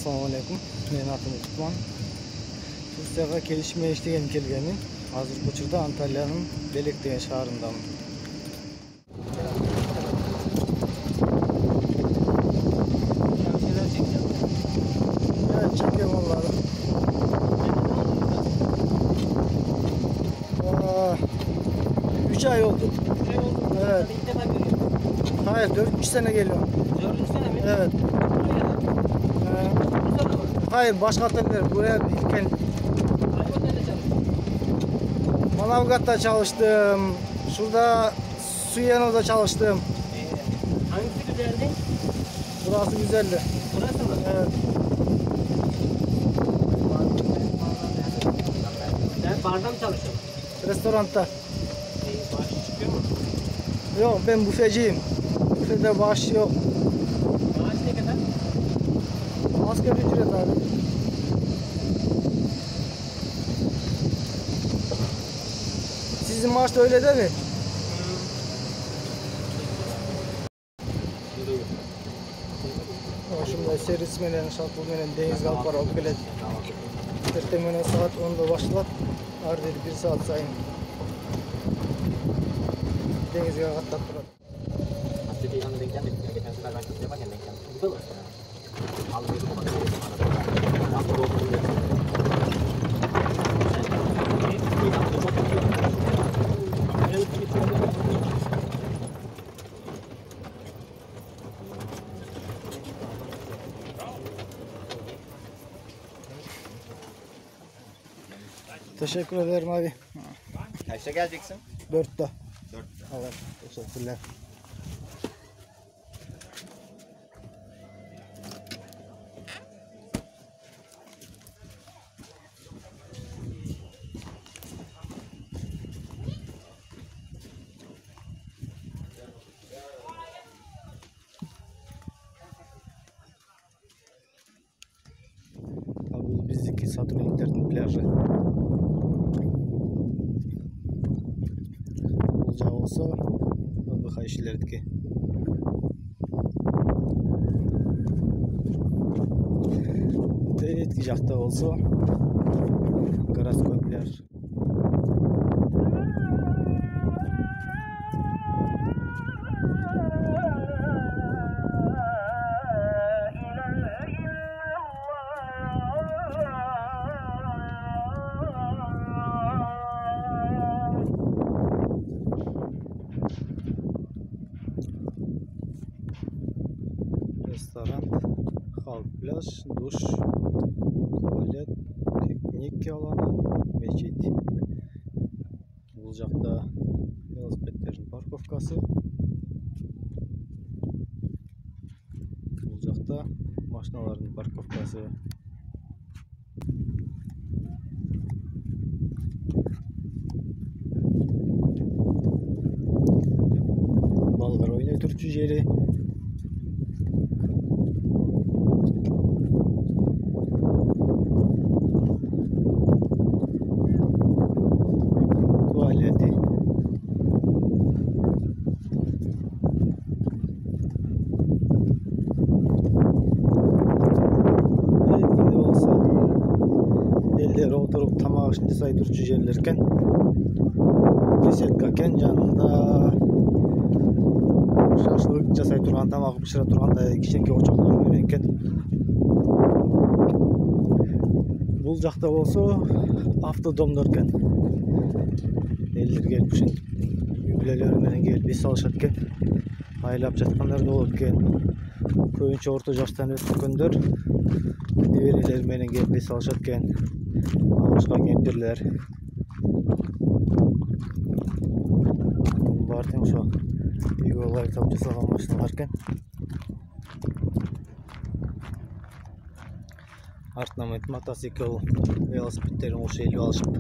Assalamu alaikum. Men atım Utman. Turkiyaga kelişime eşligen kelgenim. Hazır bu çırda Antalya'nın Belek degan şaharındamın. Evet, çekiyorum onları. 3 ay oldu. Evet. İlk defa görüyorum. Hayır, 4. sene geliyorum. 4. sene mi? Evet. Hayır, başka oteller. Buraya ilken Hangi otelde çalıştın? Manavgat'ta çalıştım. Şurada Suyano'da çalıştım. Hangisi güzeldi? Burası güzeldi. Burası mı? Evet. Sen barda mı çalışıyorsun? Restoranda. Bağış çıkıyor mu? Yok, ben büfeciyim. Büfede bağış yok. Maaş ne kadar? Asgari ücret abi. Sizin maaş da öyle değil mi? Şimdi servis menen, şartlı menen, deniz galpara olup geledi. Ertemene saat 10'da başlat. Arderi 1 saat sayın. Denizge katlat duradi. Aslında yanına denk gelmedik. Geçen sefer ben kız yaparken denk geldim. Güzel olur. Almayı bulamadım. Aslında okudum ya. Teşekkür ederim abi. Kaçta geleceksin? 4'te. 4'te. Evet, teşekkürler. Bu bizdeki Satürn'ün plajı. Olacağı olsa daha işlerdik. Etki jakta olsa Karaskoy plaj. Restoran, halk plaj, duş, tuvalet, piknik alanı, mecid. Bulcak'ta velosipedlerin parkovkası. Bulcak'ta maşinaların parkovkası. Balgar oyunu türkçü yeri. Tuvaleti. Evet, şimdi olsa elleri oturup tamağı şimdi saydır cücelerken kesetkaken canında şaşlık jasay turgan tamağı pişire turganda kişinki oçoqlar verenken bul jakta bolsa avtodomdorken eller gelip uşintip übüleleri menen gelip ес алышат экен, айлап жаткандар да болот экен. Көбүнчө орто жаштан өткөндөр неберелери менен келип ес алышат экен. Алышка кемпирлер бар тең ошо үйгө лайктап жасалган машиналар экен. Артынан мотоцикл, велосипедтерин ошо элип алышып.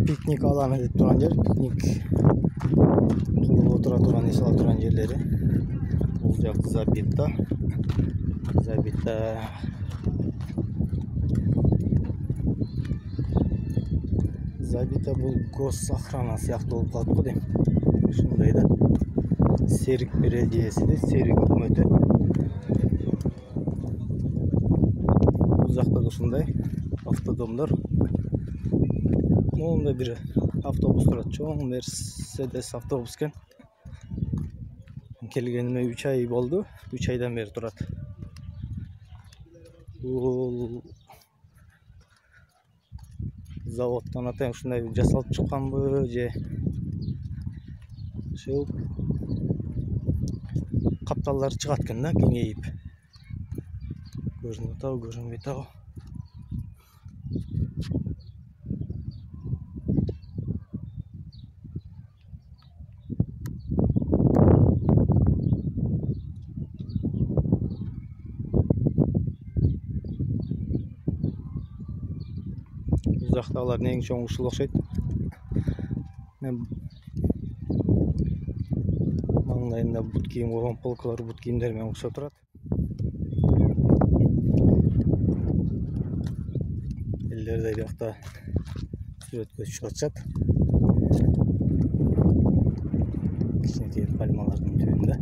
Piknik alanı deyip duran yer, piknik otura turan, ес ала туран жерлери. Бул жакты Запитта. Забита бул гос охрана сыяктуу болуп калат го дейм. Ушундай да. Серик беледиеси, Серик өкмөтү. Бул жакта да ушундай автодомдор. Монда бир автобус турат, чоң Мерседес автобус экен. Келгениме 3 ай болду. 3 айдан бери турат. Бул заводтон атайын ушундай жасалып чыкканбы же ушул капталдар чыгат экен да, кеңейип. Көрүнүп атабы, көрүнбөй атабы. Бул жактагылардын эң чоң ушул окшойт. Мен маңдайында бут кийим койгон полкалар, бут кийимдер менен окшоп турат. Элдер да жакта сүрөткө түшүп атышат. Кичинекей пальмалардын түбүндө.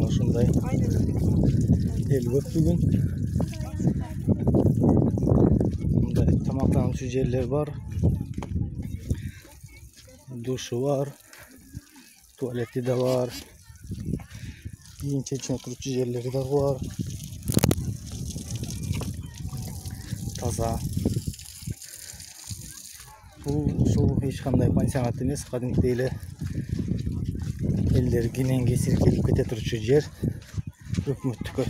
Ушундай эл көп бүгүн. Мындай тамактануучу жерлер бар. Душу бар. Туалети да бар. Кийин чечине турчу жерлери да бар. Таза. Ушул эч кандай пансионат эмес, кадимкидей эле элдер кененге сиркелип кете турчу жер. Өкмөттүкө.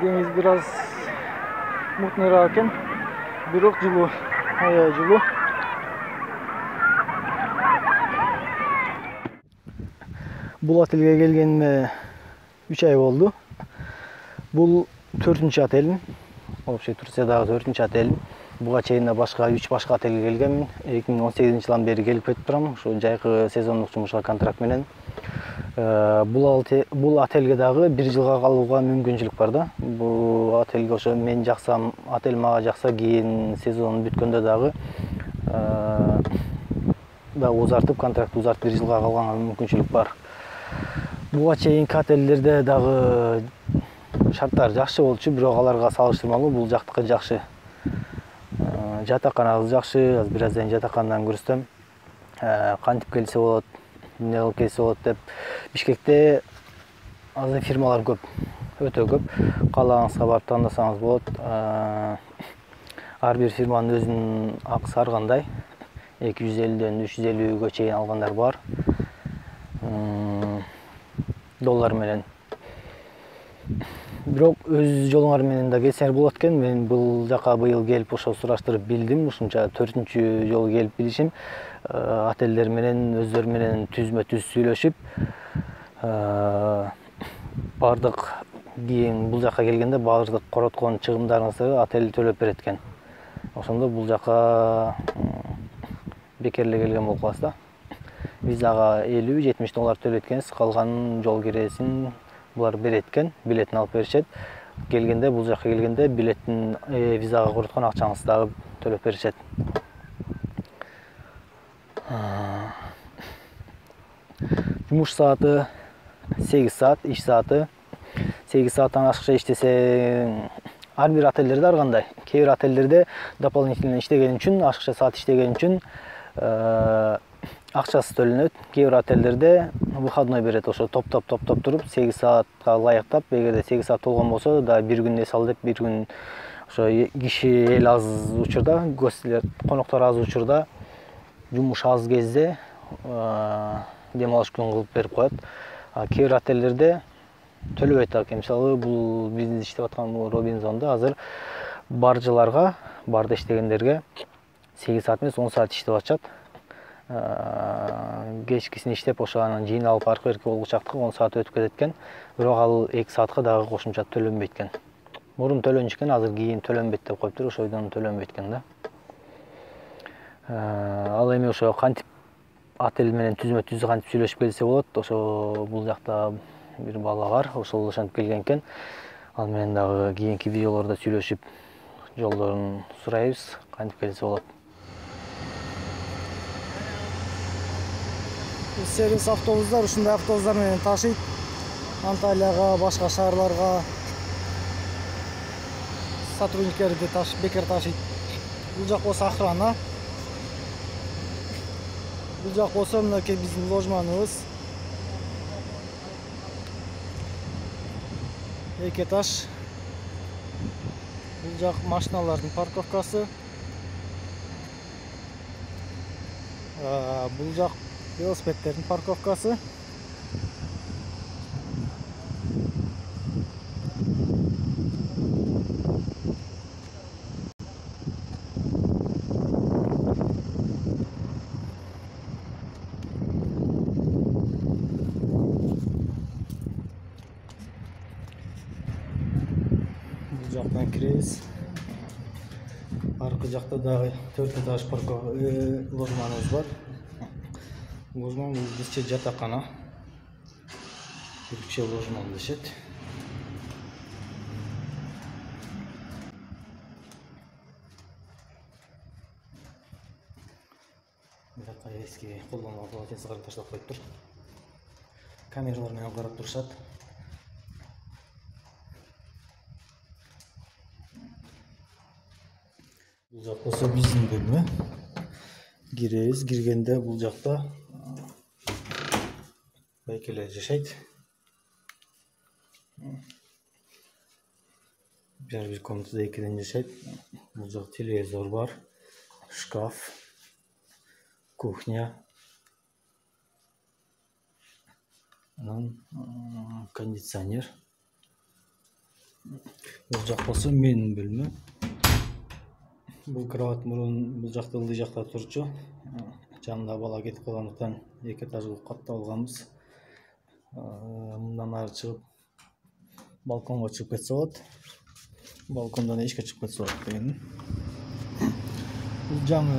Deniz biraz mutlu eкен, бирок жылуу, аябай жылуу. Бул отелге келгениме 3 ай болду. Бул 4-чү отелим. Вообще Турциядагы 4-чү отелим. Буга чейин башка 3 башка отелге келгенмин. 2018-жылдан бери келип кетип турам. Ушу жайкы сезондук жумушка контракт менен. Бул отелге дагы 1 жылга калууга мүмкүнчүлүк бар да. Бул отелге ошо мен жаксам, отель мага жакса, кийин сезон бүткөндө дагы узартып, контракт узартып 1 жылга калганга мүмкүнчүлүк бар. Буга чейинки отелдерде дагы шарттар жакшы болчу, бирок аларга салыштырмалуу бул жактыкы жакшы. Жатаканабыз жакшы, азыр бир аздан жатаканадан көрсөтөм. Кантип келсе болот, эмне кылып келсе болот деп. Бишкекте азыр фирмалар көп, өтө көп. Каалагыңызга барып тандасаңыз болот. ар бир фирманын өзүнүн акысы ар кандай. 250ден 350ге чейин алгандар бар. Доллар менен. Бирок өз жолуңар менен да келсеңер болот экен. Мен бул жака быйыл келип ошо сураштырып билдим. Ушунча 4-чү жолу келип билишим. Отелдер менен өздөрү менен түзмө-түз сүйлөшүп, бардык кийин бул жака келгенде бардык короткон чыгымдарыңызды отель төлөп берет экен. Ошондо бул жака бекер эле келген болуп каласыз да. Визага $50-70 төлөйт экенсиз, калган жол киресин булар берет экен, билетин алып беришет. Келгенде бул жака келгенде билеттин визага короткон акчаңызды дагы төлөп беришет. Жумуш сааты 8 саат, иш сааты 8 сааттан ашыкча иштесең, ар бир отелдерде ар кандай. Кээ бир отелдерде дополнительно иштеген үчүн, ашыкча саат иштеген үчүн акчасы төленөт. Кээ бир отелдерде выходной берет, ошо топтоп туруп 8 саатка ылайыктап, эгерде 8 саат толгон болсо да бир күн эс ал деп, бир күн ошо киши эл аз учурда, гостелер, коноктор аз учурда, жумуш аз кезде дем алыш күн кылып берип коет. Кээ бир отелдерде төлөбөйт экен. Мисалы, бул биздин иштеп аткан Робинзондо азыр баржыларга, барда иштегендерге 8 саат эмес 10 саат иштеп атышат. Кечкисин иштеп, ошо анан жыйналып аркы берки болгучакты 10 саат өтүп кетет экен. Бирок ал 2 саатка дагы кошумча төлөнбөйт экен. Мурун төлөнчү экен, азыр кийин төлөнбөйт деп коюптур, ошойдон төлөнбөйт экен да. Ал эми ошо кантип отель менен түзмө-түз кантип сүйлөшүп келсе болот. Ошо бул жакта бир бала бар, ошол ошентип келген экен. Ал менен дагы кийинки видеолордо сүйлөшүп жолдорун сурайбыз, кантип келсе болот. Сервис автобустар ушундай автобустар менен ташыйт. Анталияга, башка шаарларга сотрудниктерди бекер ташыйт. Бул жак болсо охрана. Бул жак болсо мынакей биздин ложманыбыз. 2 этаж. Бул жак машиналардын парковкасы. Бул жак велосипедтердин парковкасы. Бул жактан киребиз. Аркы жакта дагы 4 этаж ложманыбыз бар. Ложман бул бизче жатакана. Түркче ложман дешет. Бирок эски колдонулган полотенце карап таштап коюптур. Камералар менен карап турушат. Бул жак болсо биздин бөлмө. Киребиз, киргенде бул жакта байкелер жашайт. Бир комнатада экиден жашайт. Бул жак телевизор бар, шкаф, кухня, анан кондиционер. Бул жак болсо менин бөлмө. Бул кровать мурун бул жакта ылдый жакта турчу. Жанында бала кетип калгандыктан 2 этаж кылып каттап алганбыз. Мындан ары чыгып балконго чыгып кетсе болот. Балкондон эшикке чыгып кетсе болот деген. Бул жаңы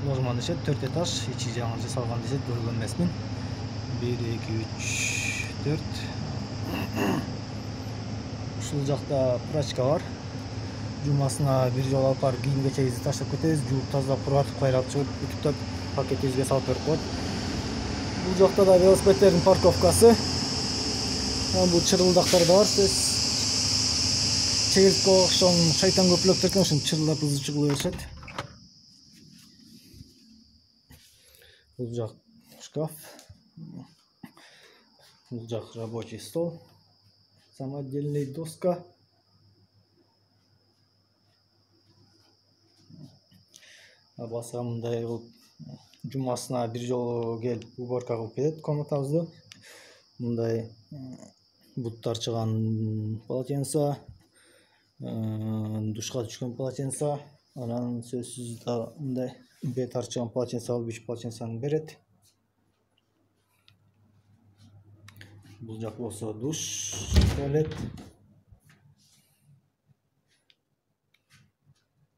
ложман дешет, 4 этаж, ичи жаңы жасалган дешет, көргөн эмесмин. 1 2 3 4. Ушул жакта прачка бар. Жумасына бир жолу алып барып кийим кечегибизди таштап кетебиз, жууп тазалап кургатып кайрап чыгып үтүктөп пакетибизге салып берип коет. Бул жакта да велосипедтердин парковкасы. Бул чырылдактар да бар. Чегилтке окшон шайтан көплөптөр экен, ошон чырылдап ызы чыгыла беришет. Бул жак шкаф. Бул жак рабочий стол. Самодельный доска. Баса мындай кылып жумасына бир жолу келип уборка кылып кетет комнатабызды. Мындай буттар чыган полотенце, душка түшкөн полотенце, анан сөзсүз да мындай бет арчыган полотенце алып 3 полотенцени берет. Бул жак болсо душ, туалет.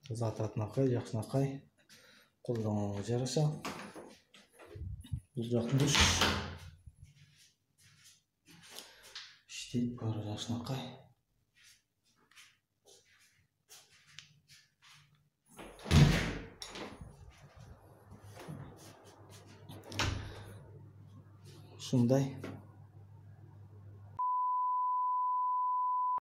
Зататынакай, жакшынакай. Колдонууга жараша. Бул жак душ. İşte баары жакшынакай. Ушундай.